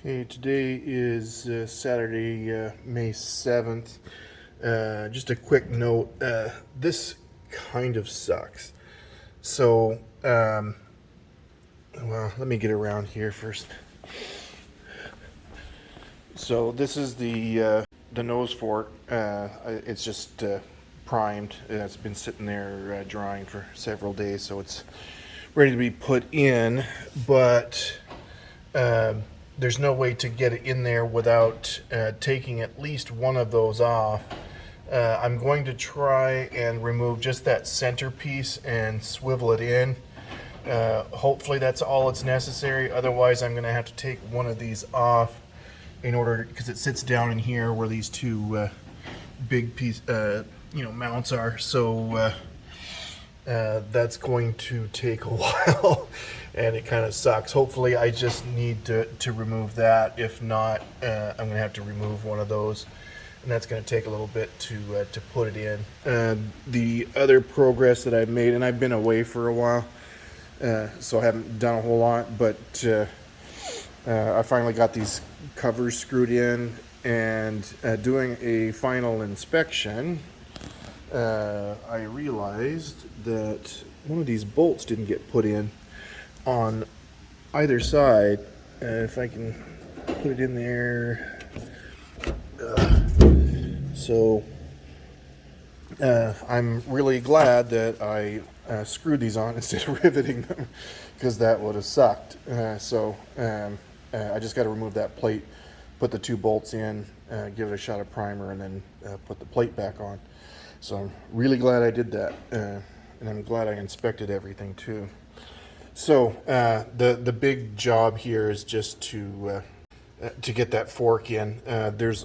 Okay, today is Saturday, May 7th. Just a quick note, this kind of sucks. So, well, let me get around here first. So this is the nose fork. It's just primed. It's been sitting there drying for several days, so it's ready to be put in, but there's no way to get it in there without taking at least one of those off. I'm going to try and remove just that center piece and swivel it in. Hopefully that's all it's necessary. Otherwise I'm going to have to take one of these off in order, because it sits down in here where these two big piece mounts are. So that's going to take a while and it kind of sucks. Hopefully I just need to remove that. If not, I'm going to have to remove one of those, and that's going to take a little bit to put it in. The other progress that I've made, and I've been away for a while, so I haven't done a whole lot, but I finally got these covers screwed in, and doing a final inspection, I realized that one of these bolts didn't get put in on either side. If I can put it in there. So I'm really glad that I screwed these on instead of riveting them, because that would have sucked. I just got to remove that plate, put the two bolts in, give it a shot of primer, and then put the plate back on. So I'm really glad I did that, and I'm glad I inspected everything too. So the big job here is just to get that fork in. There's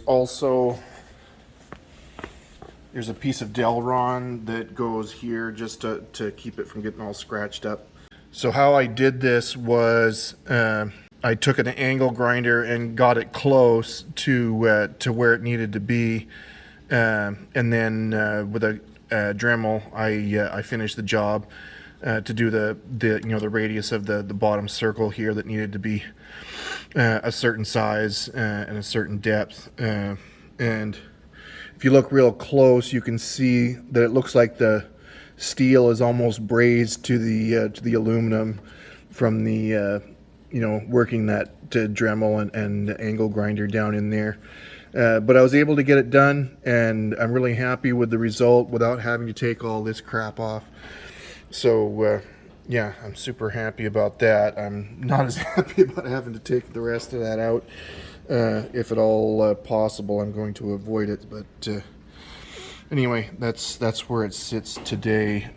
a piece of Delron that goes here just to keep it from getting all scratched up. So how I did this was I took an angle grinder and got it close to where it needed to be, and then with a Dremel I finished the job to do the radius of the bottom circle here that needed to be a certain size and a certain depth. And if you look real close, you can see that it looks like the steel is almost brazed to the aluminum from the working that Dremel and angle grinder down in there. But I was able to get it done, and I'm really happy with the result without having to take all this crap off. So yeah, I'm super happy about that. I'm not as happy about having to take the rest of that out. If at all possible, I'm going to avoid it. But anyway, that's where it sits today.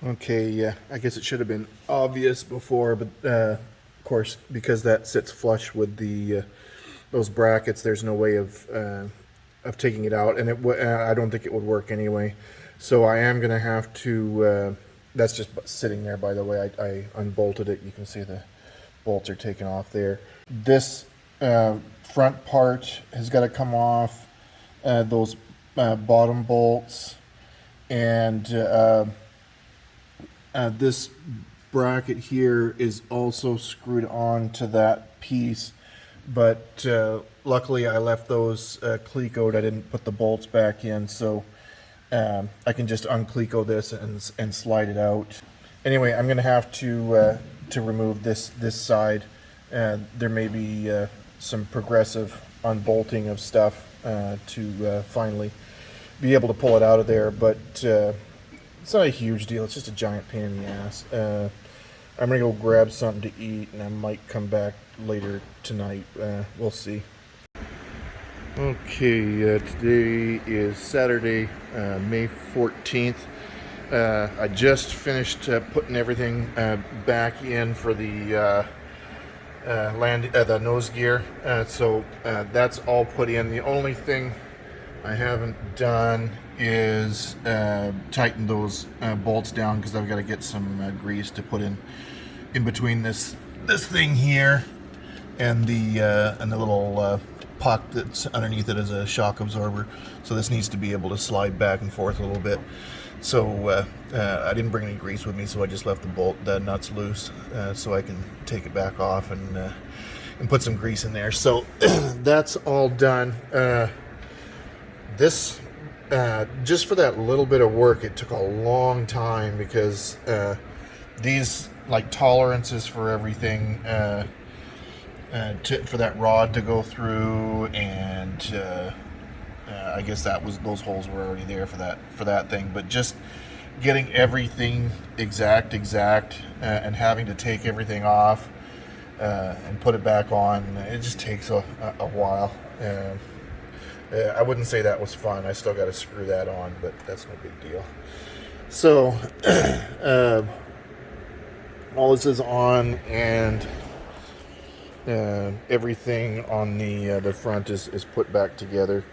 Okay, yeah, I guess it should have been obvious before, but of course, because that sits flush with those brackets, there's no way of taking it out, and I don't think it would work anyway. So I am going to have to, that's just sitting there, by the way. I unbolted it. You can see the bolts are taken off there. This front part has got to come off, those bottom bolts, and this bracket here is also screwed on to that piece, but luckily I left those clecoed. I didn't put the bolts back in, so I can just uncleco this and slide it out. Anyway, I'm going to have to remove this side. There may be some progressive unbolting of stuff to finally be able to pull it out of there, but it's not a huge deal. It's just a giant pain in the ass. I'm going to go grab something to eat, and I might come back later tonight. We'll see. Okay, today is Saturday, May 14th. I just finished putting everything back in for the the nose gear. So that's all put in. The only thing I haven't done is tighten those bolts down, because I've got to get some grease to put in between this thing here and the little puck that's underneath it as a shock absorber. So this needs to be able to slide back and forth a little bit. So I didn't bring any grease with me, so I just left the nuts loose so I can take it back off and and put some grease in there. So that's all done. This just for that little bit of work, it took a long time because these like tolerances for everything for that rod to go through, and I guess those holes were already there for that thing, but just getting everything exact and having to take everything off and put it back on, it just takes a while. I wouldn't say that was fun. I still got to screw that on, but that's no big deal. So all this is on, and everything on the front is put back together,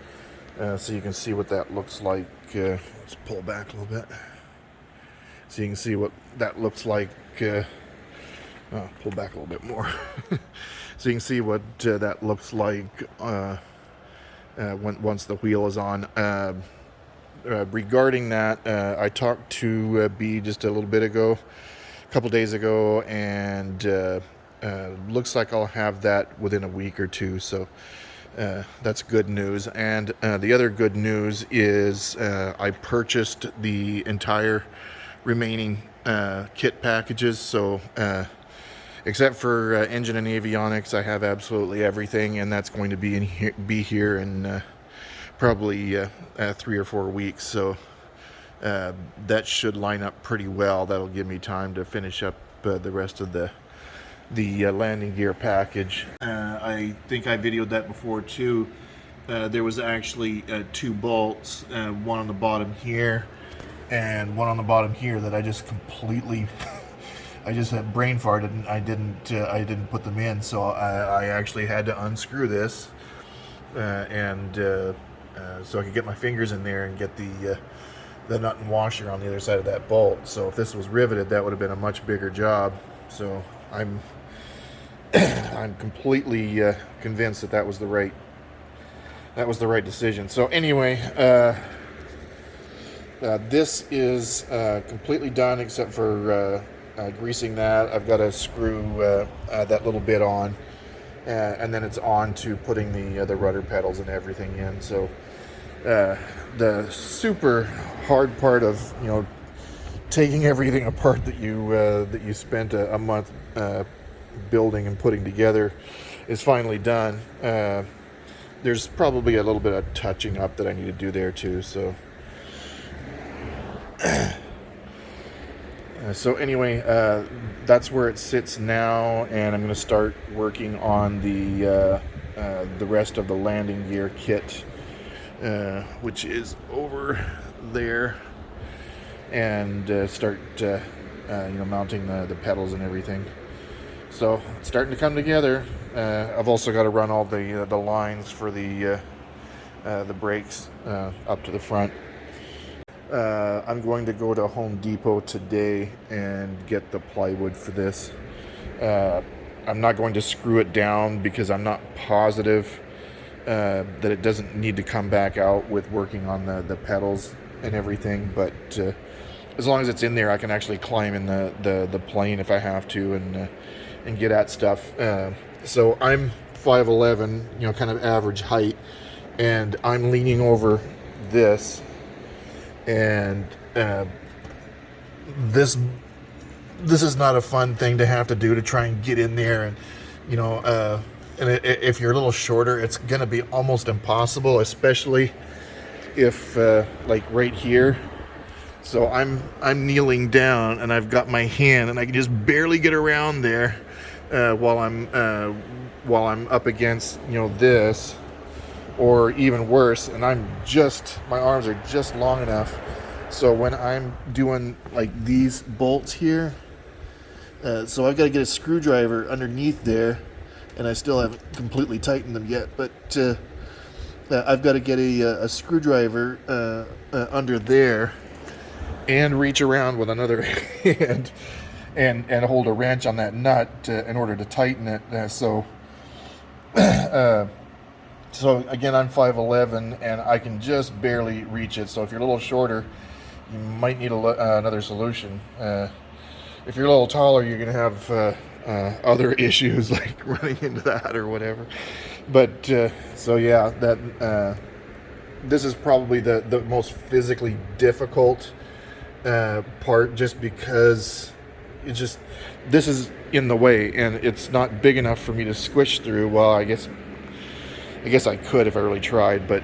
so you can see what that looks like. Let's pull back a little bit so you can see what that looks like. Pull back a little bit more so you can see what that looks like once the wheel is on. Regarding that, I talked to Bede just a little bit ago, a couple days ago, and looks like I'll have that within a week or two, so that's good news. And the other good news is I purchased the entire remaining kit packages, so except for engine and avionics, I have absolutely everything, and that's going to be here in probably 3 or 4 weeks. So that should line up pretty well. That'll give me time to finish up the rest of the landing gear package. I think I videoed that before too. There was actually 2 bolts, one on the bottom here and one on the bottom here, that I just completely I just had brain farted, and I didn't put them in, so I actually had to unscrew this so I could get my fingers in there and get the nut and washer on the other side of that bolt. So if this was riveted, that would have been a much bigger job. So I'm completely convinced that was the right decision. So anyway, this is completely done except for greasing that. I've got to screw that little bit on, and then it's on to putting the rudder pedals and everything in. So the super hard part of taking everything apart that you spent a month building and putting together is finally done. There's probably a little bit of touching up that I need to do there too. So so anyway, that's where it sits now, and I'm going to start working on the rest of the landing gear kit, which is over there, and start mounting the pedals and everything. So it's starting to come together. I've also got to run all the lines for the brakes up to the front. I'm going to go to Home Depot today and get the plywood for this. I'm not going to screw it down because I'm not positive that it doesn't need to come back out with working on the pedals and everything, but as long as it's in there, I can actually climb in the plane if I have to and get at stuff. So I'm 5'11", kind of average height, and I'm leaning over this, and this is not a fun thing to have to do, to try and get in there, and if you're a little shorter, it's gonna be almost impossible, especially if like right here. So I'm kneeling down, and I've got my hand, and I can just barely get around there while I'm up against this, or even worse, and my arms are just long enough. So when I'm doing like these bolts here, so I've got to get a screwdriver underneath there, and I still haven't completely tightened them yet, but I've got to get a screwdriver under there and reach around with another hand and hold a wrench on that nut in order to tighten it. So again, I'm 5'11", and I can just barely reach it. So if you're a little shorter, you might need another solution. If you're a little taller, you're going to have other issues like running into that or whatever. But so yeah, that this is probably the most physically difficult part, just because it just this is in the way and it's not big enough for me to squish through. Well, I guess I could if I really tried, but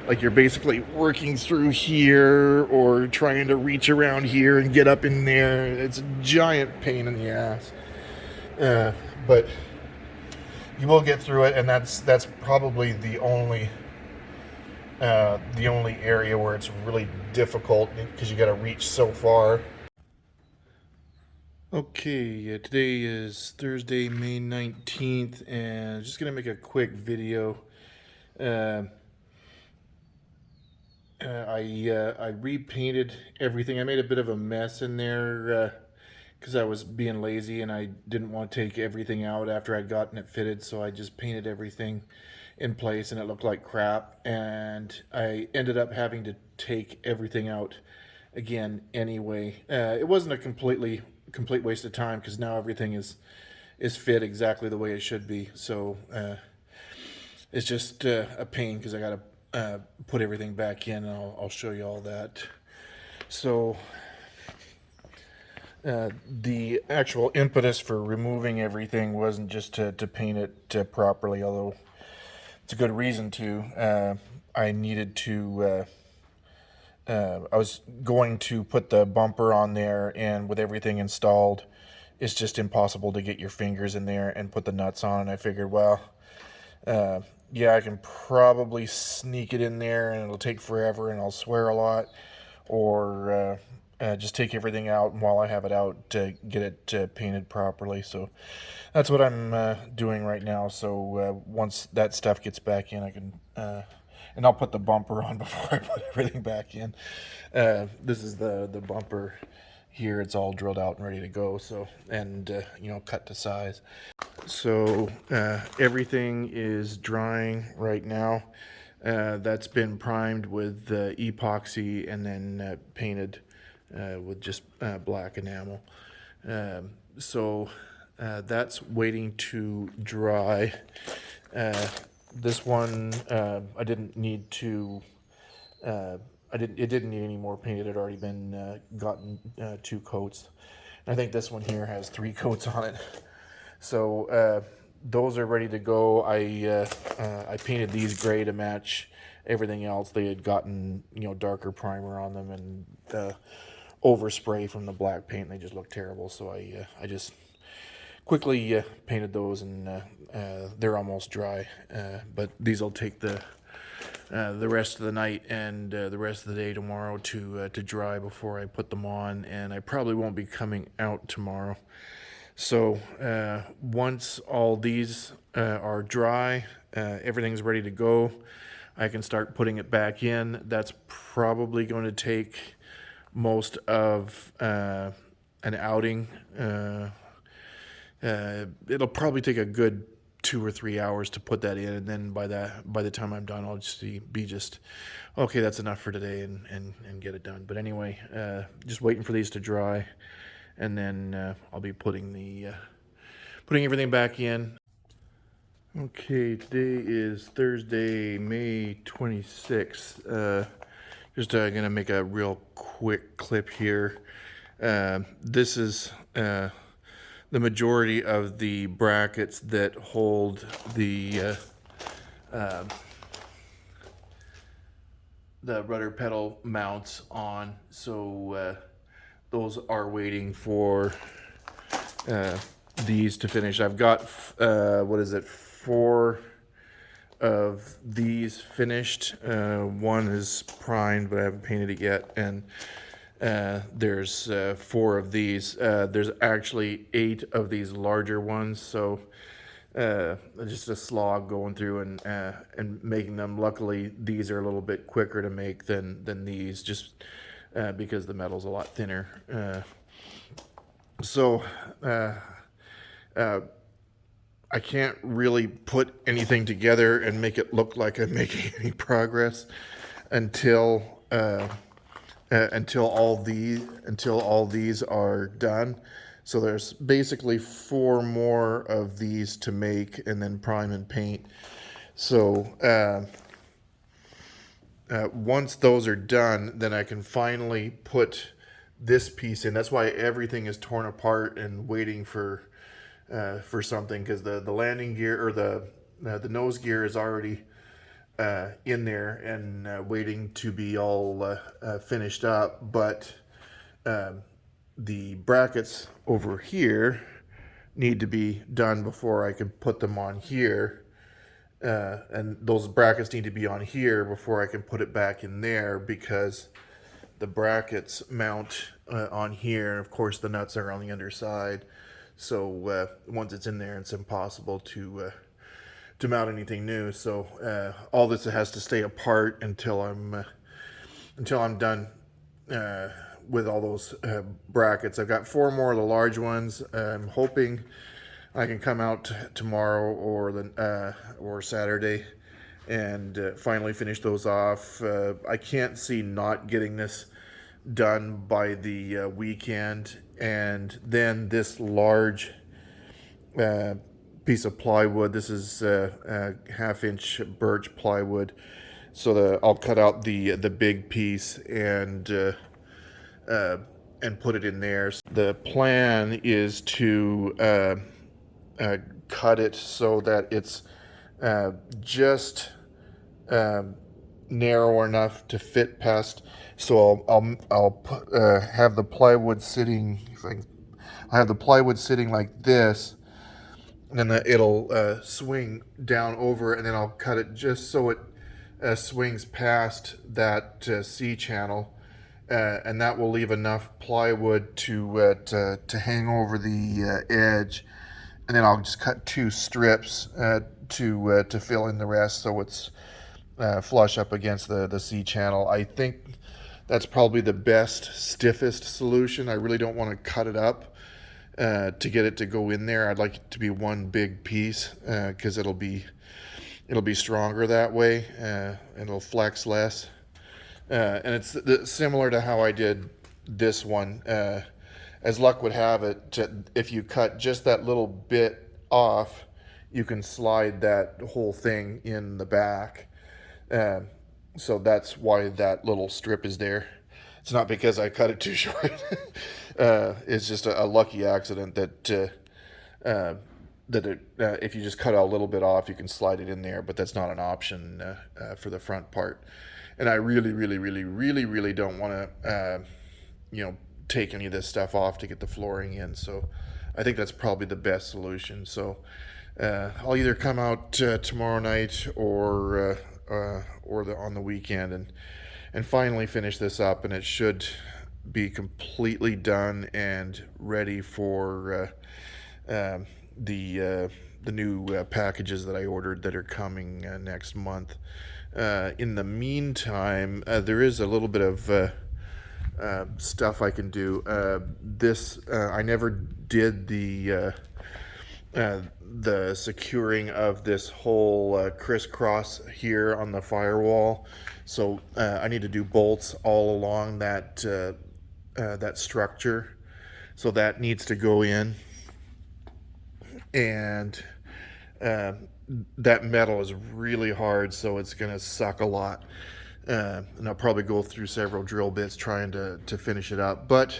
like you're basically working through here or trying to reach around here and get up in there. It's a giant pain in the ass. But you will get through it, and that's probably the only area where it's really difficult because you got to reach so far. Okay, today is Thursday, May 19th, and I'm just gonna make a quick video. I repainted everything. I made a bit of a mess in there because I was being lazy and I didn't want to take everything out after I'd gotten it fitted, so I just painted everything in place and it looked like crap, and I ended up having to take everything out again anyway. It wasn't a complete waste of time because now everything is fit exactly the way it should be, so it's just a pain because I gotta put everything back in, and I'll show you all that. So the actual impetus for removing everything wasn't just to paint it properly, although it's a good reason to. I needed to I was going to put the bumper on there, and with everything installed, it's just impossible to get your fingers in there and put the nuts on. And I figured, well, yeah, I can probably sneak it in there and it'll take forever and I'll swear a lot, or just take everything out, and while I have it out, to get it painted properly. So that's what I'm doing right now. So once that stuff gets back in, I can and I'll put the bumper on before I put everything back in. This is the bumper here. It's all drilled out and ready to go, so, and cut to size. So everything is drying right now. That's been primed with epoxy and then painted with just black enamel. So that's waiting to dry. This one I didn't need to. It didn't need any more paint. It had already been gotten 2 coats. I think this one here has 3 coats on it. So those are ready to go. I painted these gray to match everything else. They had gotten darker primer on them and overspray from the black paint. They just look terrible. So I just quickly painted those, and they're almost dry. But these will take the rest of the night and the rest of the day tomorrow to dry before I put them on, and I probably won't be coming out tomorrow. So once all these are dry, everything's ready to go, I can start putting it back in. That's probably going to take most of an outing. It'll probably take a good 2 or 3 hours to put that in, and then by the time I'm done, I'll just be okay, that's enough for today, and get it done. But anyway, just waiting for these to dry, and then I'll be putting everything back in. Okay, today is Thursday, May 26th. Just gonna make a real quick clip here. This is the majority of the brackets that hold the rudder pedal mounts on. So those are waiting for these to finish. I've got 4 of these finished. One is primed, but I haven't painted it yet, and there's 4 of these. There's actually 8 of these larger ones, so just a slog going through and making them. Luckily, these are a little bit quicker to make than these, just because the metal's a lot thinner. So I can't really put anything together and make it look like I'm making any progress until all these are done. So there's basically 4 more of these to make and then prime and paint. So once those are done, then I can finally put this piece in. That's why everything is torn apart and waiting for something, because the landing gear, or the nose gear, is already in there and waiting to be all finished up. But the brackets over here need to be done before I can put them on here. And those brackets need to be on here before I can put it back in there, because the brackets mount on here, and of course the nuts are on the underside. So once it's in there, it's impossible to mount anything new. So all this has to stay apart until I'm done with all those brackets. I've got 4 more of the large ones. I'm hoping I can come out tomorrow or Saturday and finally finish those off. I can't see not getting this done by the weekend. And then this large piece of plywood, this is a 1/2-inch birch plywood. So I'll cut out the big piece and put it in there. The plan is to cut it so that it's just narrow enough to fit past. So I'll have the plywood sitting. I have the plywood sitting like this, and then it'll swing down over, and then I'll cut it just so it swings past that C channel, and that will leave enough plywood to hang over the edge. And then I'll just cut 2 strips to fill in the rest, so it's flush up against the C channel. I think that's probably the best, stiffest solution. I really don't want to cut it up to get it to go in there. I'd like it to be one big piece, because it'll be stronger that way, and it'll flex less. And it's similar to how I did this one. As luck would have it, if you cut just that little bit off, you can slide that whole thing in the back. So that's why that little strip is there. It's not because I cut it too short. It's just a lucky accident that if you just cut a little bit off, you can slide it in there, but that's not an option for the front part. And I really don't want to, take any of this stuff off to get the flooring in. So I think that's probably the best solution. So I'll either come out tomorrow night or on the weekend and finally finish this up, and it should be completely done and ready for the new packages that I ordered that are coming next month. In the meantime, there is a little bit of stuff I can do. I never did the securing of this whole crisscross here on the firewall, so I need to do bolts all along that structure. So that needs to go in, and that metal is really hard, so it's going to suck a lot. And I'll probably go through several drill bits trying to finish it up, but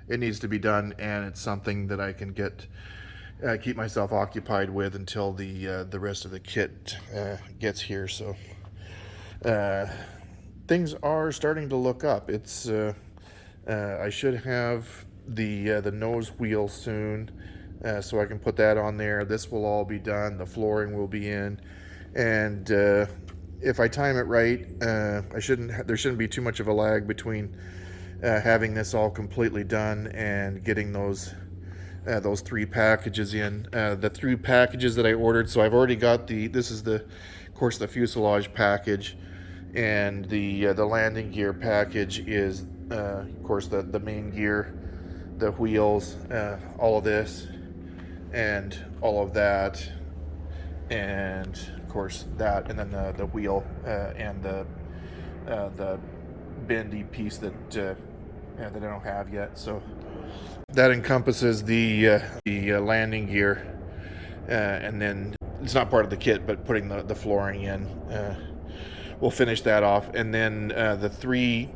it needs to be done, and it's something that I can keep myself occupied with until the rest of the kit gets here. So things are starting to look up. It's I should have the nose wheel soon, so I can put that on there. This will all be done. The flooring will be in, and if I time it right, there shouldn't be too much of a lag between having this all completely done and getting those 3 packages in. The 3 packages that I ordered, so I've already got this is of course the fuselage package, and the landing gear package is of course the main gear, the wheels, all of this and all of that, and of course that, and then the wheel and the bendy piece that I don't have yet. So That encompasses the landing gear, and then it's not part of the kit, but putting the flooring in. We'll finish that off, and then the three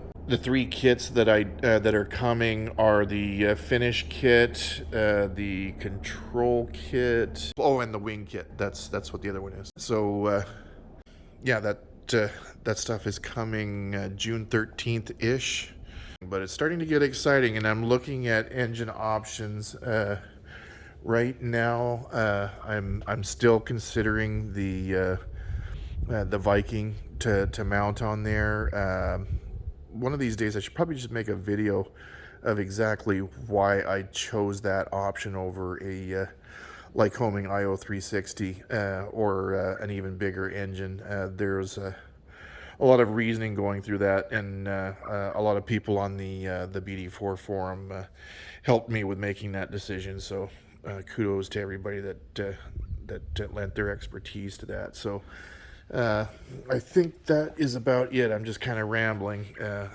kits that that are coming are the finish kit, the control kit, oh, and the wing kit. That's what the other one is. So yeah, that stuff is coming June 13th ish. But it's starting to get exciting, and I'm looking at engine options. Right now, I'm still considering the Viking to mount on there. One of these days, I should probably just make a video of exactly why I chose that option over a Lycoming IO360 or an even bigger engine. There's a lot of reasoning going through that, and a lot of people on the BD-4 forum helped me with making that decision. So kudos to everybody that lent their expertise to that. So I think that is about it. I'm just kind of rambling.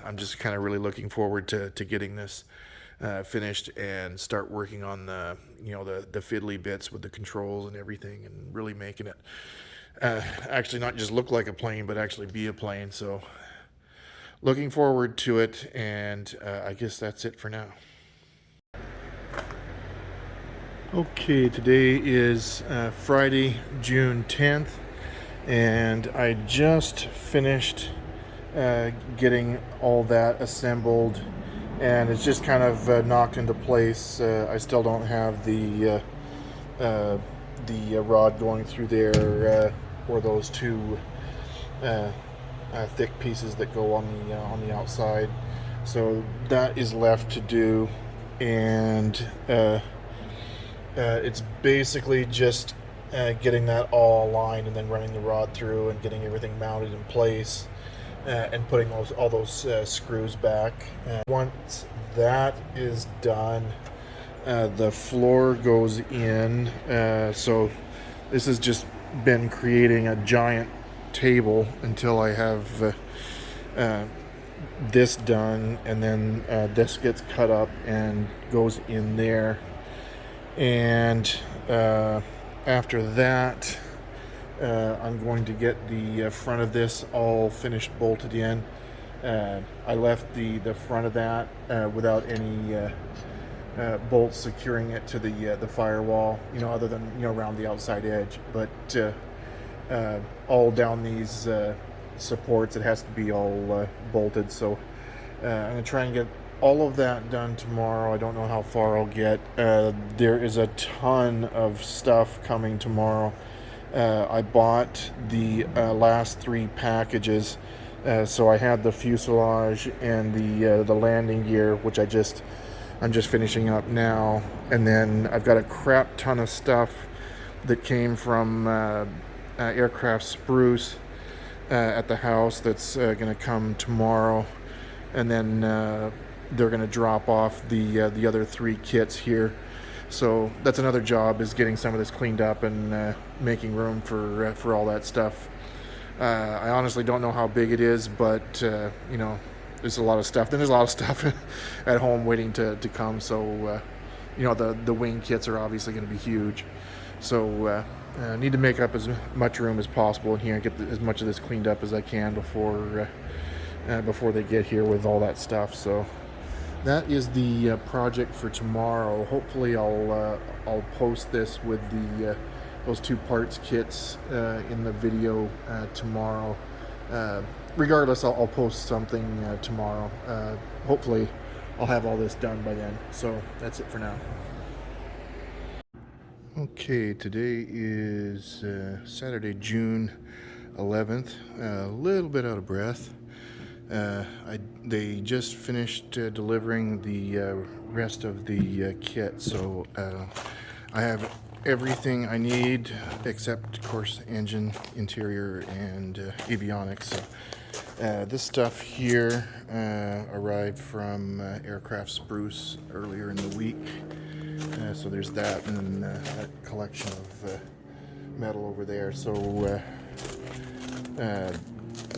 I'm just kind of really looking forward to getting this finished and start working on the fiddly bits with the controls and everything, and really making it actually not just look like a plane, but actually be a plane. So looking forward to it, and I guess that's it for now. Okay, today is Friday, June 10th, and I just finished getting all that assembled, and it's just kind of knocked into place. I still don't have the rod going through there, or those two thick pieces that go on the outside. So that is left to do, and it's basically just getting that all aligned, and then running the rod through and getting everything mounted in place, and putting all those screws back. Once that is done, the floor goes in. So this has just been creating a giant table until I have this done, and then this gets cut up and goes in there. And after that, I'm going to get the front of this all finished bolted in. I left the front of that without any bolts securing it to the firewall, other than around the outside edge. But all down these supports, it has to be all bolted. So I'm gonna try and get all of that done tomorrow. I don't know how far I'll get. There is a ton of stuff coming tomorrow. I bought the last 3 packages, so I had the fuselage and the landing gear, which I'm just finishing up now, and then I've got a crap ton of stuff that came from Aircraft Spruce at the house that's going to come tomorrow, and then they're going to drop off the other 3 kits here. So that's another job, is getting some of this cleaned up and making room for all that stuff. I honestly don't know how big it is, but there's a lot of stuff. Then there's a lot of stuff at home waiting to come. So the wing kits are obviously going to be huge. So I need to make up as much room as possible in here and get as much of this cleaned up as I can before they get here with all that stuff. So that is the project for tomorrow. Hopefully I'll post this with those 2 parts kits in the video tomorrow. Regardless, I'll post something tomorrow. Hopefully I'll have all this done by then. So that's it for now. Okay, today is Saturday, June 11th. A little bit out of breath. They just finished delivering the rest of the kit, so I have everything I need except, of course, engine, interior, and avionics. So this stuff here arrived from Aircraft Spruce earlier in the week. So there's that, and then that collection of metal over there. So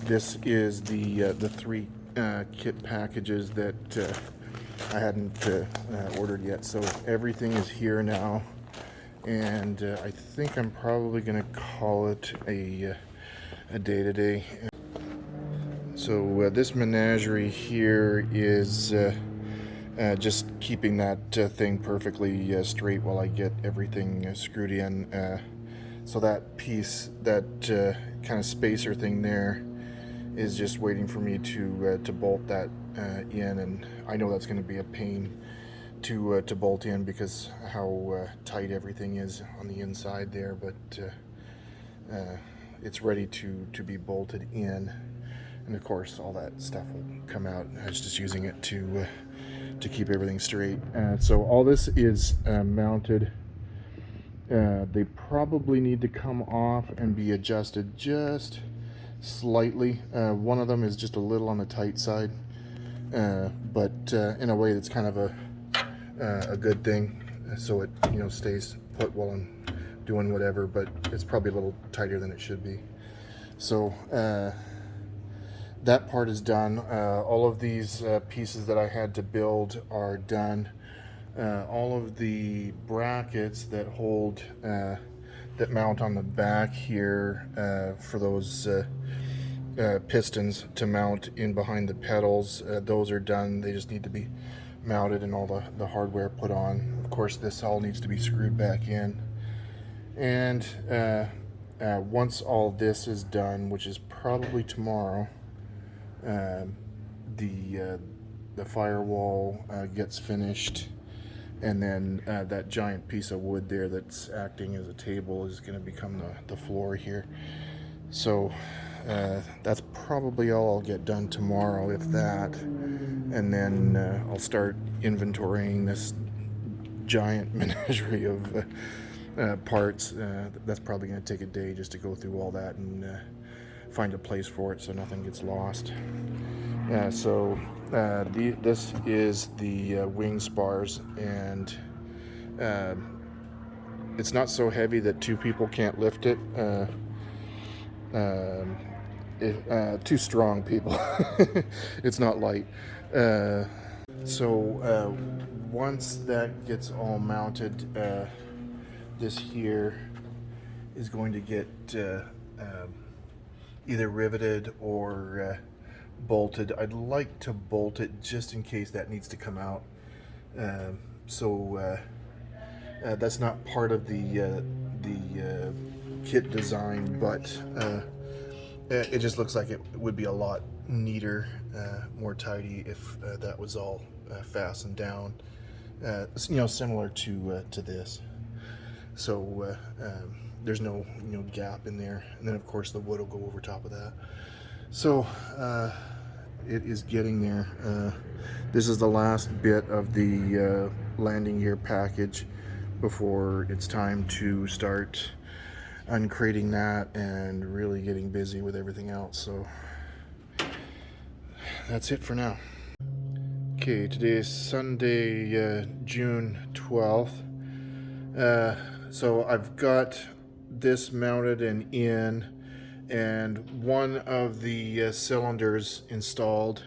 this is the 3 kit packages that I hadn't ordered yet. So everything is here now, and I think I'm probably going to call it a day today. So this menagerie here is just keeping that thing perfectly straight while I get everything screwed in. So that piece, that kind of spacer thing there, is just waiting for me to bolt that in, and I know that's going to be a pain to bolt in because how tight everything is on the inside there. But it's ready to be bolted in, and of course all that stuff will come out. I was just using it to keep everything straight. So all this is mounted. They probably need to come off and be adjusted just slightly. One of them is just a little on the tight side, but in a way that's kind of a good thing, so it stays put while I'm doing whatever. But it's probably a little tighter than it should be. So that part is done. All of these pieces that I had to build are done. All of the brackets that hold that mount on the back here for those pistons to mount in behind the pedals, those are done. They just need to be mounted and all the hardware put on. Of course, this all needs to be screwed back in, and once all this is done, which is probably tomorrow, the firewall gets finished, and then that giant piece of wood there that's acting as a table is going to become the floor here. So that's probably all I'll get done tomorrow, if that, and then I'll start inventorying this giant menagerie of parts. That's probably going to take a day just to go through all that and find a place for it so nothing gets lost. This is the wing spars, and it's not so heavy that two people can't lift it. Two strong people. It's not light. Once that gets all mounted, this here is going to get either riveted or bolted. I'd like to bolt it just in case that needs to come out. That's not part of the kit design, but it just looks like it would be a lot neater, more tidy if that was all fastened down. Similar to this. So there's no gap in there, and then of course the wood will go over top of that. So it is getting there. This is the last bit of the landing gear package before it's time to start uncrating that and really getting busy with everything else. So that's it for now. Okay, today is Sunday, June 12th. So I've got this mounted and in, and one of the cylinders installed.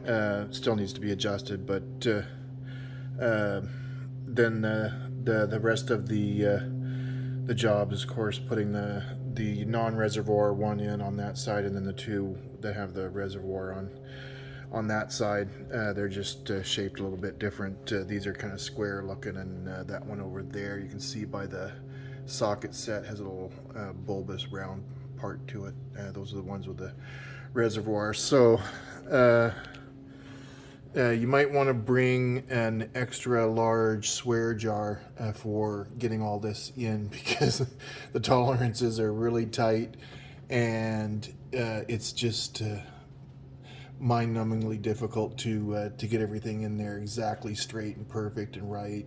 Still needs to be adjusted, but then the rest of the job is, of course, putting the non-reservoir one in on that side, and then the two that have the reservoir on that side. They're just shaped a little bit different. These are kind of square looking, and that one over there, you can see by the socket set, has a little bulbous round part to it. Those are the ones with the reservoir. So you might want to bring an extra large swear jar for getting all this in, because the tolerances are really tight, and it's just mind-numbingly difficult to get everything in there exactly straight and perfect and right,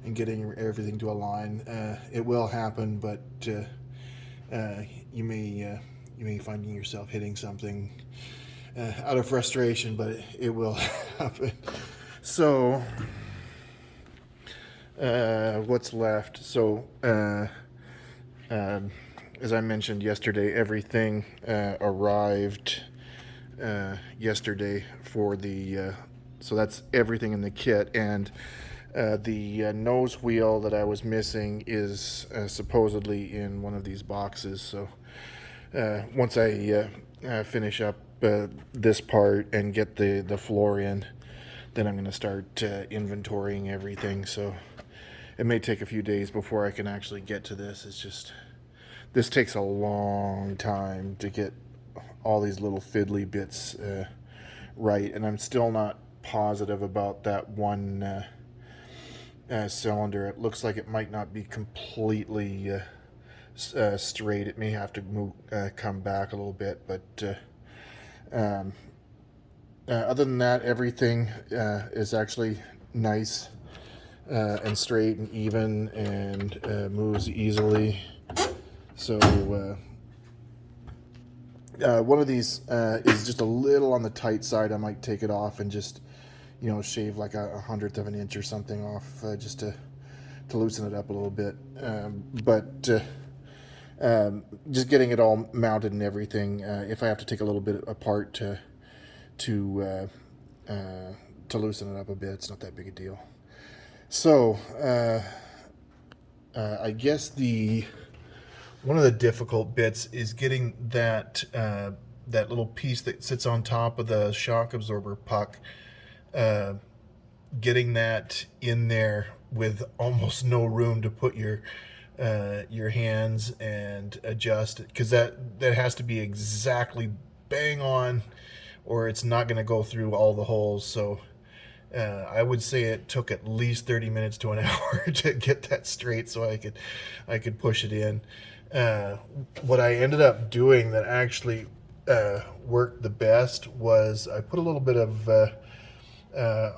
and getting everything to align. It will happen, but you may find yourself hitting something out of frustration, but it will happen. So what's left? So as I mentioned yesterday, everything arrived yesterday for the So that's everything in the kit. And the nose wheel that I was missing is supposedly in one of these boxes. So once I finish up this part and get the floor in, then I'm going to start inventorying everything. So it may take a few days before I can actually get to this. It's just, this takes a long time to get all these little fiddly bits right, and I'm still not positive about that one cylinder. It looks like it might not be completely straight. It may have to move, come back a little bit, but other than that, everything is actually nice and straight and even and moves easily. So one of these is just a little on the tight side. I might take it off and just, shave like a 1/100 of an inch or something off just to loosen it up a little bit. But just getting it all mounted and everything, if I have to take a little bit apart to loosen it up a bit, it's not that big a deal. So I guess one of the difficult bits is getting that little piece that sits on top of the shock absorber puck, getting that in there with almost no room to put your hands and adjust it, because that has to be exactly bang on, or it's not going to go through all the holes. So I would say it took at least 30 minutes to an hour to get that straight so I could push it in. What I ended up doing that actually worked the best was I put a little bit of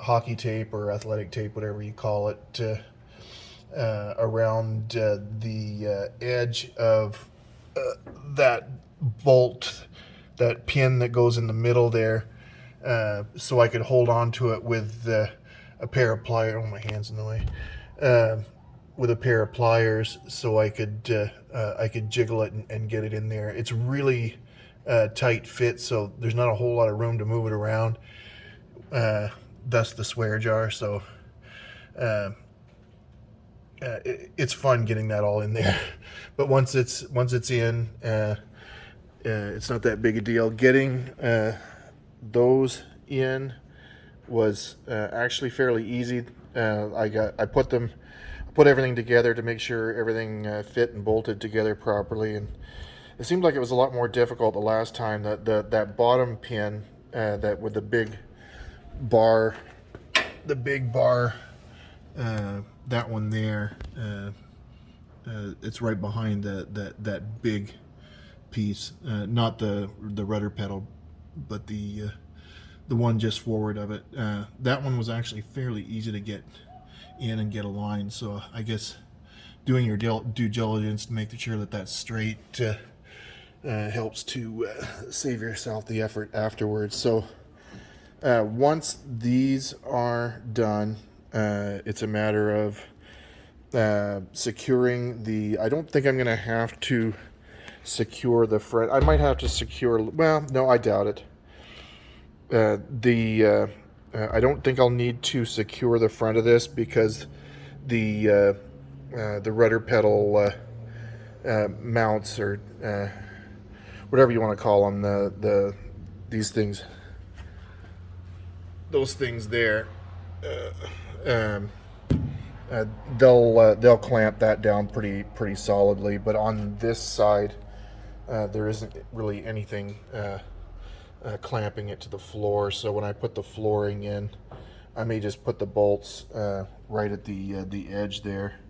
hockey tape or athletic tape, whatever you call it, around the edge of that bolt, that pin that goes in the middle there, so I could hold on to it with a pair of pliers. Oh, my hand's in the way. With a pair of pliers, so I could jiggle it and get it in there. It's really tight fit, so there's not a whole lot of room to move it around. Thus the swear jar. So it's fun getting that all in there. But once it's in, it's not that big a deal. Getting those in was actually fairly easy. I put everything together to make sure everything fit and bolted together properly, and it seemed like it was a lot more difficult the last time. That bottom pin, that with the big bar, that one there, it's right behind that big piece, not the rudder pedal, but the one just forward of it. That one was actually fairly easy to get in and get aligned. So I guess doing your due diligence to make sure that that's straight helps to save yourself the effort afterwards. So once these are done, it's a matter of securing I don't think I'm going to have to secure the front. I might have to secure, well, no, I doubt it. I don't think I'll need to secure the front of this, because the rudder pedal mounts, or whatever you want to call them, these things, those things there, they'll clamp that down pretty solidly. But on this side, there isn't really anything clamping it to the floor. So when I put the flooring in, I may just put the bolts right at the edge there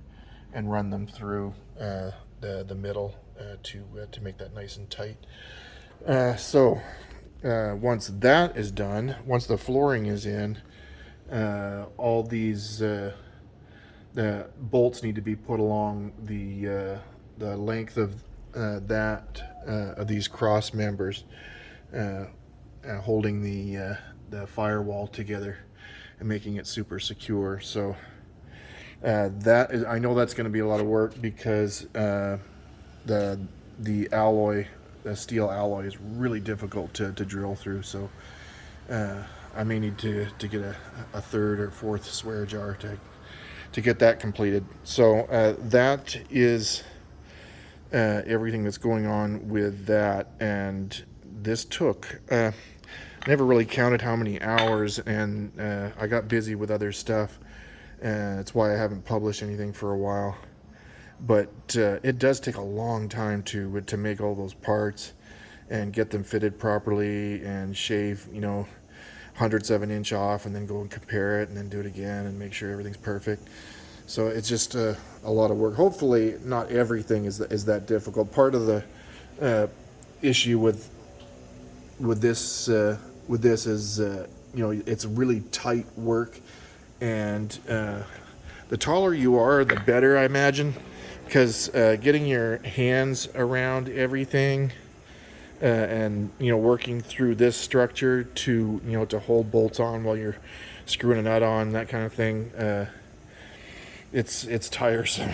and run them through the middle to make that nice and tight. So once that is done, once the flooring is in, all these the bolts need to be put along the length of of these cross members, holding the firewall together and making it super secure. So I know that's going to be a lot of work, because the alloy, the steel alloy, is really difficult to drill through. So I may need to get a third or fourth swear jar to get that completed. So that is everything that's going on with that, and this took never really counted how many hours, and I got busy with other stuff, and that's why I haven't published anything for a while. But it does take a long time to make all those parts and get them fitted properly and shave, you know, hundredths of an inch off, and then go and compare it and then do it again and make sure everything's perfect. So it's just a lot of work. Hopefully not everything is that difficult. Part of the issue with this is you know, it's really tight work, and the taller you are, the better, I imagine, because getting your hands around everything and, you know, working through this structure to, you know, to hold bolts on while you're screwing a nut on, that kind of thing, it's tiresome.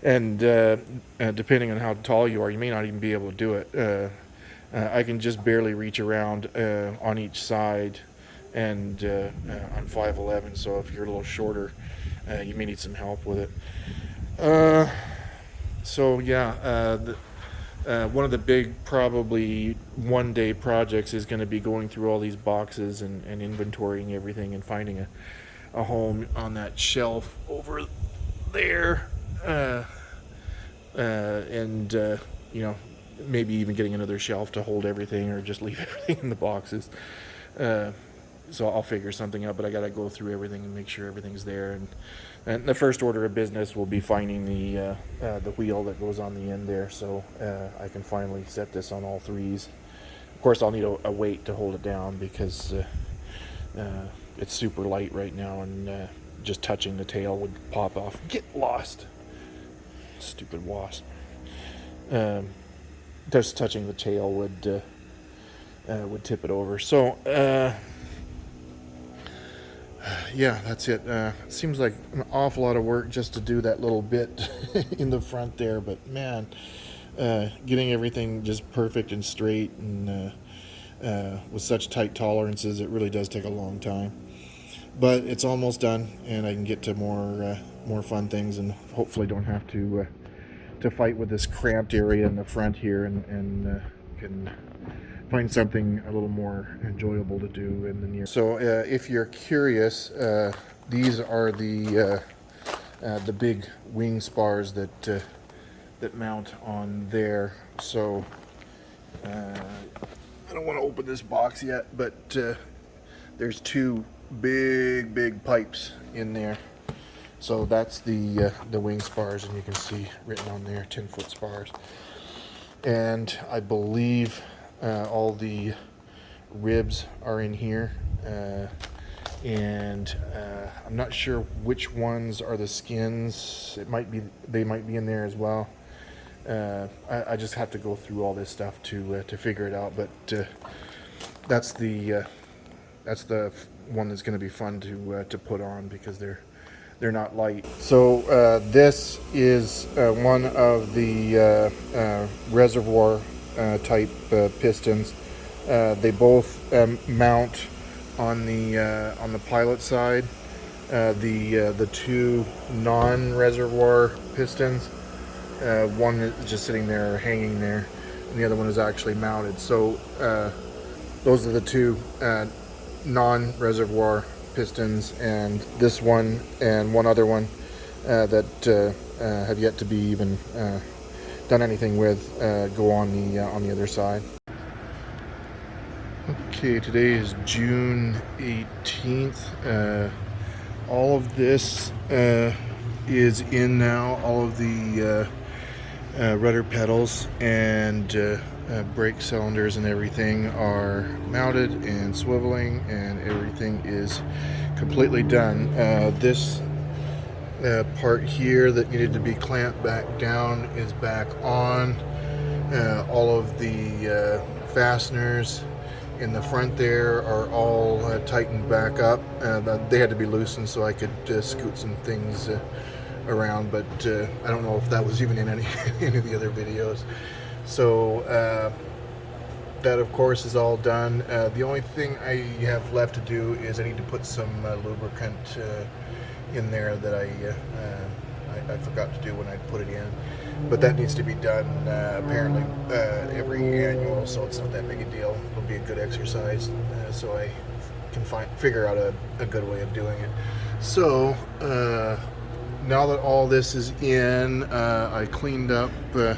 And depending on how tall you are, you may not even be able to do it. I can just barely reach around on each side, and I'm 5'11", so if you're a little shorter, you may need some help with it. So yeah, one of the big, probably one-day projects is going to be going through all these boxes and inventorying everything and finding a home on that shelf over there, and you know, maybe even getting another shelf to hold everything, or just leave everything in the boxes. So I'll figure something out, but I got to go through everything and make sure everything's there. And the first order of business will be finding the wheel that goes on the end there, so I can finally set this on all threes. Of course, I'll need a weight to hold it down, because it's super light right now, and just touching the tail would pop off. Get lost, stupid wasp. Just touching the tail would tip it over. So yeah, that's it. Seems like an awful lot of work just to do that little bit in the front there, but man, getting everything just perfect and straight, and with such tight tolerances, it really does take a long time. But it's almost done, and I can get to more fun things, and hopefully don't have to fight with this cramped area in the front here, and can find something a little more enjoyable to do in the near. So if you're curious, these are the big wing spars that mount on there. So I don't want to open this box yet, but there's two big pipes in there. So that's the wing spars, and you can see written on there 10-foot spars. And I believe all the ribs are in here, and I'm not sure which ones are the skins. They might be in there as well. I just have to go through all this stuff to figure it out. But that's the one that's going to be fun to put on, because they're not light. So this is one of the reservoir type pistons. They both mount on the pilot side. The two non-reservoir pistons, one is just sitting there hanging there, and the other one is actually mounted. So those are the two non-reservoir pistons, and this one and one other one that have yet to be even done anything with go on the other side. Okay, today is June 18th. All of this is in now. All of the rudder pedals and brake cylinders and everything are mounted and swiveling, and everything is completely done. This part here that needed to be clamped back down is back on. All of the fasteners in the front there are all tightened back up. They had to be loosened so I could scoot some things around, but I don't know if that was even in any of the other videos. So that of course is all done. The only thing I have left to do is I need to put some lubricant in there that I forgot to do when I put it in, but that needs to be done apparently every annual, so it's not that big a deal. It'll be a good exercise, so I can figure out a good way of doing it. So now that all this is in, I cleaned up the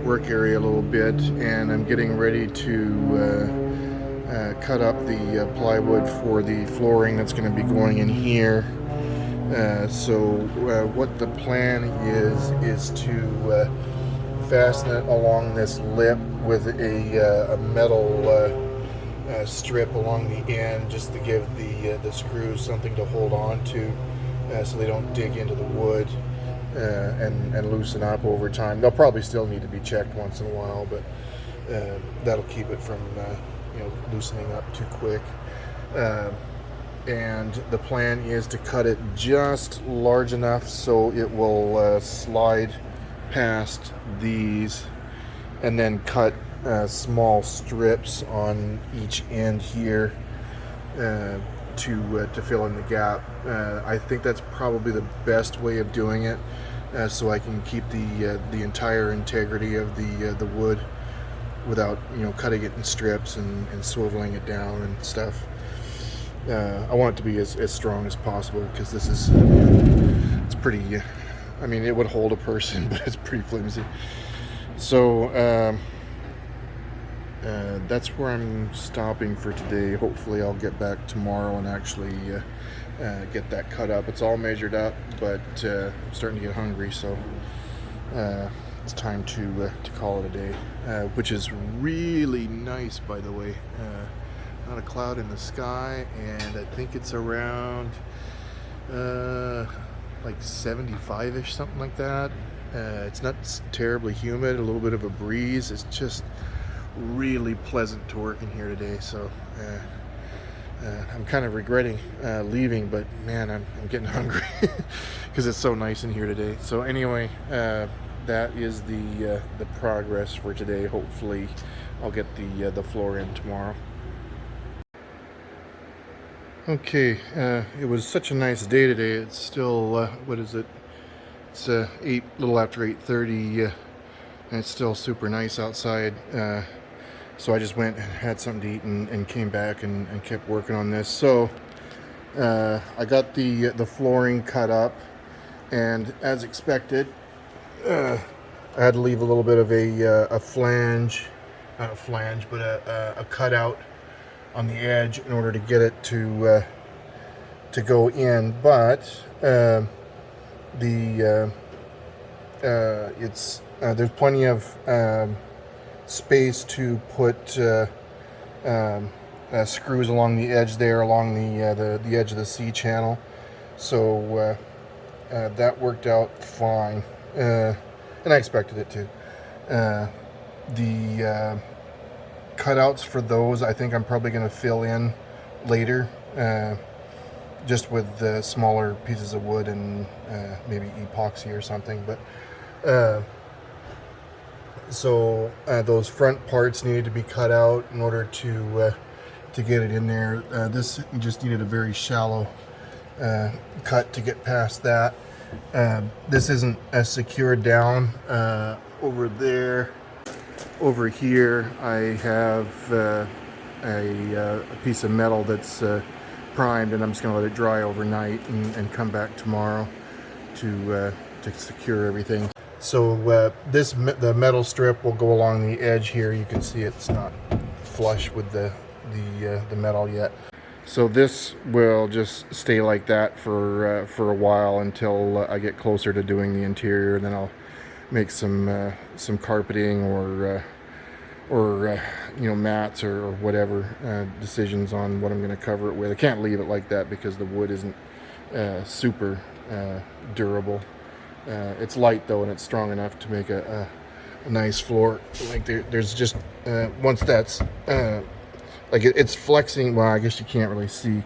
work area a little bit, and I'm getting ready to cut up the plywood for the flooring that's going to be going in here. So what the plan is to fasten it along this lip with a metal strip along the end, just to give the screws something to hold on to, so they don't dig into the wood and loosen up over time. They'll probably still need to be checked once in a while, but that'll keep it from loosening up too quick. And the plan is to cut it just large enough so it will slide past these, and then cut small strips on each end here to fill in the gap. I think that's probably the best way of doing it, so I can keep the entire integrity of the wood without cutting it in strips and swiveling it down and stuff. I want it to be as strong as possible, because this is it's pretty I mean, it would hold a person, but it's pretty flimsy. So that's where I'm stopping for today. Hopefully I'll get back tomorrow and actually get that cut up. It's all measured up, but I'm starting to get hungry, so it's time to call it a day, which is really nice, by the way. Not a cloud in the sky, and I think it's around like 75-ish, something like that. It's not terribly humid, a little bit of a breeze. It's just really pleasant to work in here today, so I'm kind of regretting leaving, but man, I'm getting hungry because it's so nice in here today. So anyway, that is the progress for today. Hopefully I'll get the floor in tomorrow. Okay, it was such a nice day today. It's still what is it? It's little after 8:30, and it's still super nice outside. So I just went and had something to eat and came back and kept working on this. So I got the flooring cut up, and as expected, I had to leave a little bit of a flange, not a flange, but a cutout on the edge in order to get it to go in. But there's plenty of space to put screws along the edge there, along the edge of the C channel. So that worked out fine, and I expected it to. The cutouts for those, I think I'm probably going to fill in later, just with smaller pieces of wood and maybe epoxy or something. But so those front parts needed to be cut out in order to get it in there. This just needed a very shallow cut to get past that. This isn't as secured down over there. Over here I have a piece of metal that's primed, and I'm just going to let it dry overnight and come back tomorrow to secure everything. So the metal strip will go along the edge here. You can see it's not flush with the metal yet. So this will just stay like that for a while until I get closer to doing the interior. Then I'll make some carpeting or mats or whatever decisions on what I'm going to cover it with. I can't leave it like that because the wood isn't super durable. It's light though, and it's strong enough to make a nice floor. Like there's just once that's like it's flexing. Well, I guess you can't really see.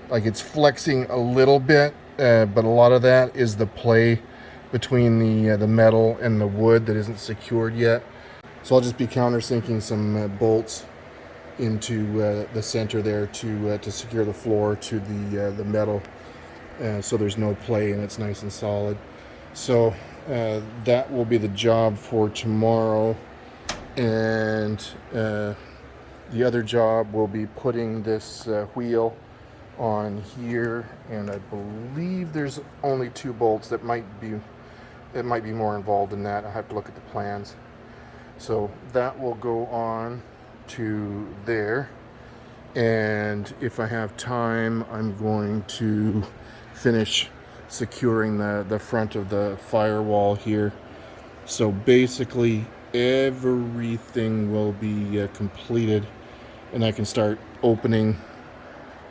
Like it's flexing a little bit, but a lot of that is the play between the metal and the wood that isn't secured yet. So I'll just be countersinking some bolts into the center there to secure the floor to the metal, so there's no play and it's nice and solid. So that will be the job for tomorrow, and the other job will be putting this wheel on here, and I believe there's only 2 bolts. It might be more involved than that. I have to look at the plans. So that will go on to there, and if I have time, I'm going to finish securing the front of the firewall here. So basically everything will be completed, and I can start opening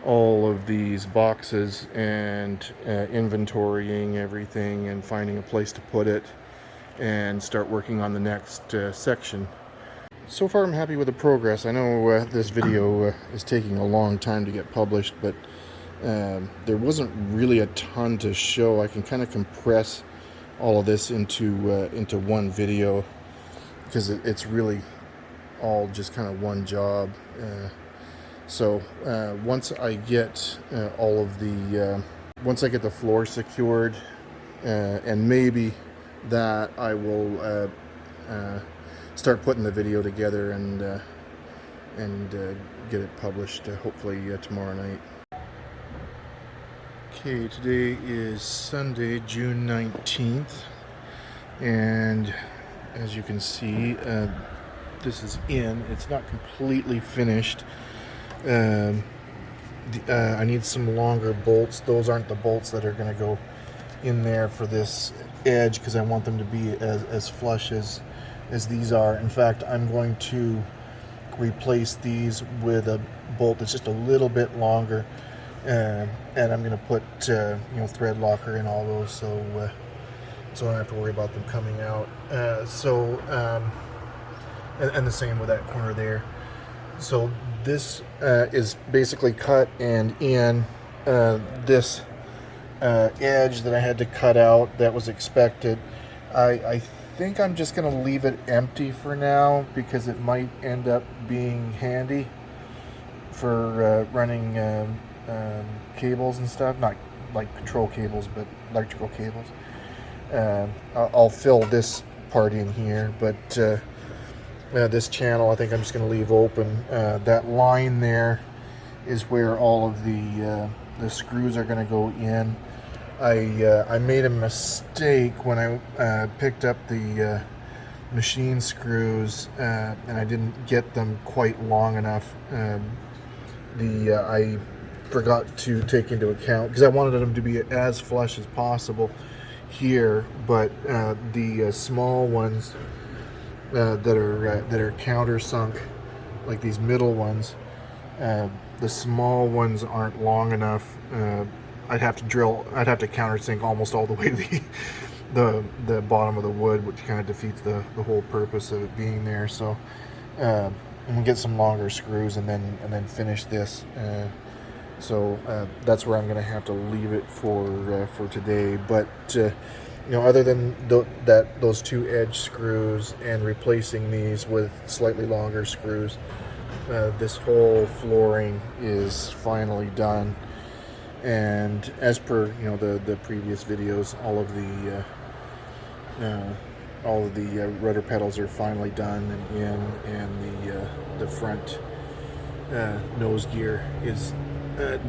all of these boxes and inventorying everything and finding a place to put it and start working on the next section. So far I'm happy with the progress. I know this video is taking a long time to get published, but there wasn't really a ton to show. I can kind of compress all of this into one video because it's really all just kind of one job. So once I get all of the once I get the floor secured, and maybe that, I will start putting the video together and get it published hopefully tomorrow night. Okay, today is Sunday, June 19th, and as you can see, this is in. It's not completely finished. I need some longer bolts. Those aren't the bolts that are going to go in there for this edge, because I want them to be as flush as these are. In fact, I'm going to replace these with a bolt that's just a little bit longer, and I'm going to put thread locker in all those, so I don't have to worry about them coming out. And the same with that corner there. So this is basically cut, and in this edge that I had to cut out that was expected, I think I'm just going to leave it empty for now, because it might end up being handy for running cables and stuff, not like control cables, but electrical cables. I'll fill this part in here, but this channel I think I'm just going to leave open. That line there is where all of the screws are going to go in. I made a mistake when I picked up the machine screws, and I didn't get them quite long enough. I forgot to take into account, because I wanted them to be as flush as possible here, but the small ones that are countersunk, like these middle ones, the small ones aren't long enough. I'd have to countersink almost all the way to the bottom of the wood, which kind of defeats the whole purpose of it being there. So I'm gonna get some longer screws and then finish this. So that's where I'm gonna have to leave it for today. But other than those 2 edge screws and replacing these with slightly longer screws, this whole flooring is finally done. And as per the previous videos, all of the rudder pedals are finally done and in, and the front nose gear is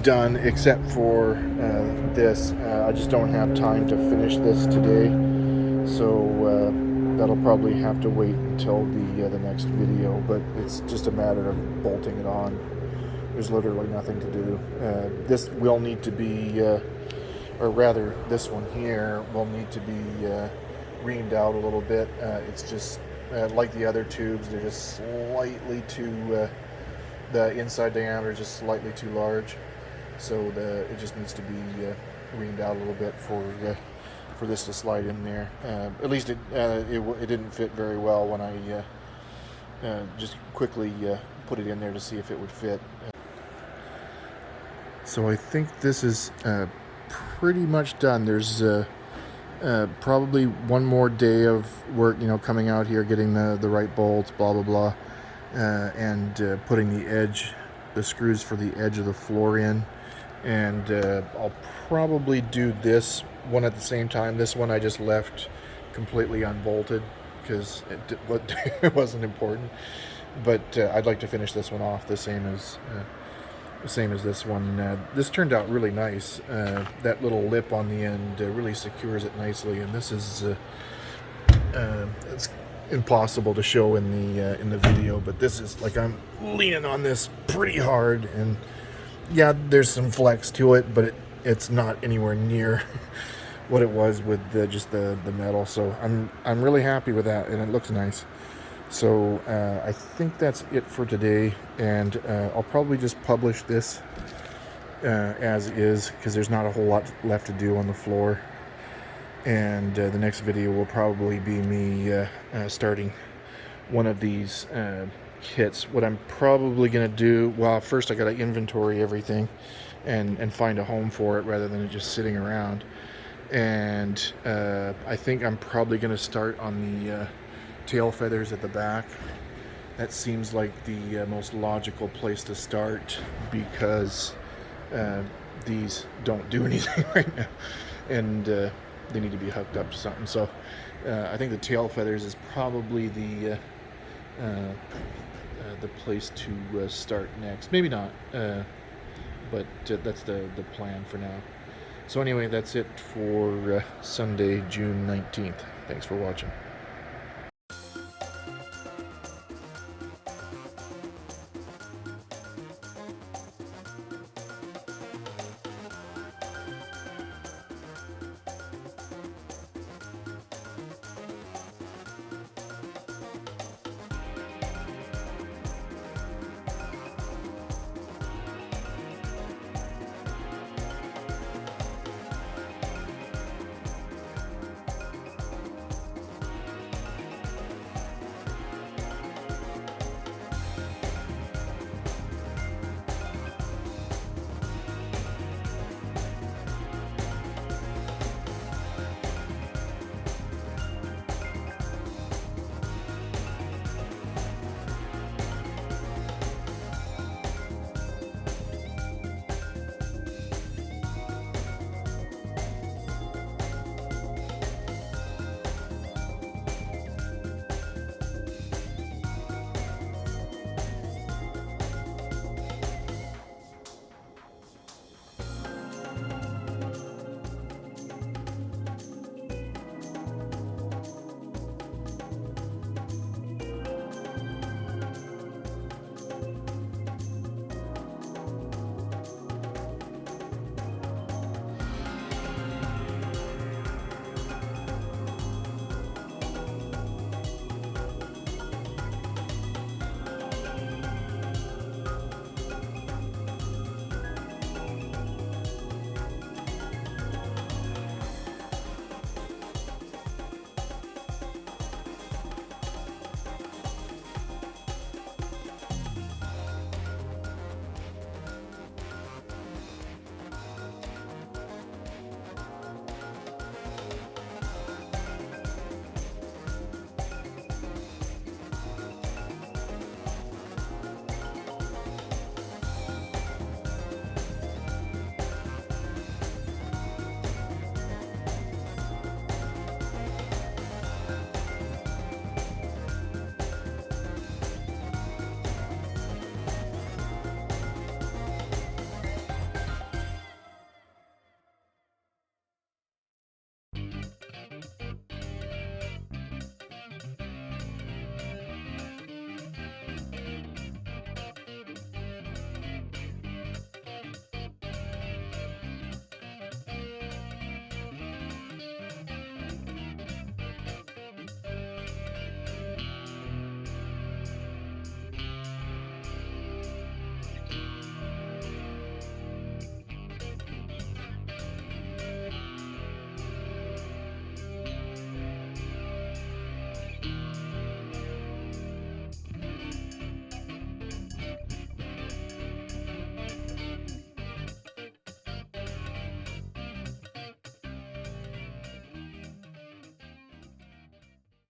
done, except for this. I just don't have time to finish this today, so that'll probably have to wait until the next video. But it's just a matter of bolting it on. There's literally nothing to do. This will need to be, or rather, this one here will need to be reamed out a little bit. It's just like the other tubes; they're just slightly too. The inside diameter is just slightly too large, so it just needs to be reamed out a little bit for this to slide in there. At least it didn't fit very well when I just quickly put it in there to see if it would fit. So I think this is pretty much done. There's probably one more day of work, coming out here, getting the right bolts, blah, blah, blah, and putting the screws for the edge of the floor in. And I'll probably do this one at the same time. This one I just left completely unbolted because it wasn't important. But I'd like to finish this one off the same as this one. This turned out really nice. That little lip on the end really secures it nicely, and this is it's impossible to show in the video, but this is like I'm leaning on this pretty hard, and yeah, there's some flex to it, but it's not anywhere near what it was with just the metal. So I'm really happy with that, and it looks nice. So I think that's it for today, and I'll probably just publish this as is, because there's not a whole lot left to do on the floor. And the next video will probably be me starting one of these kits. What I'm probably going to do, well, first I got to inventory everything and find a home for it rather than it just sitting around. And I think I'm probably going to start on the tail feathers at the back. That seems like the most logical place to start, because these don't do anything right now, and they need to be hooked up to something. So I think the tail feathers is probably the place to start next. Maybe not, but that's the plan for now. So anyway, that's it for Sunday, June 19th. Thanks for watching.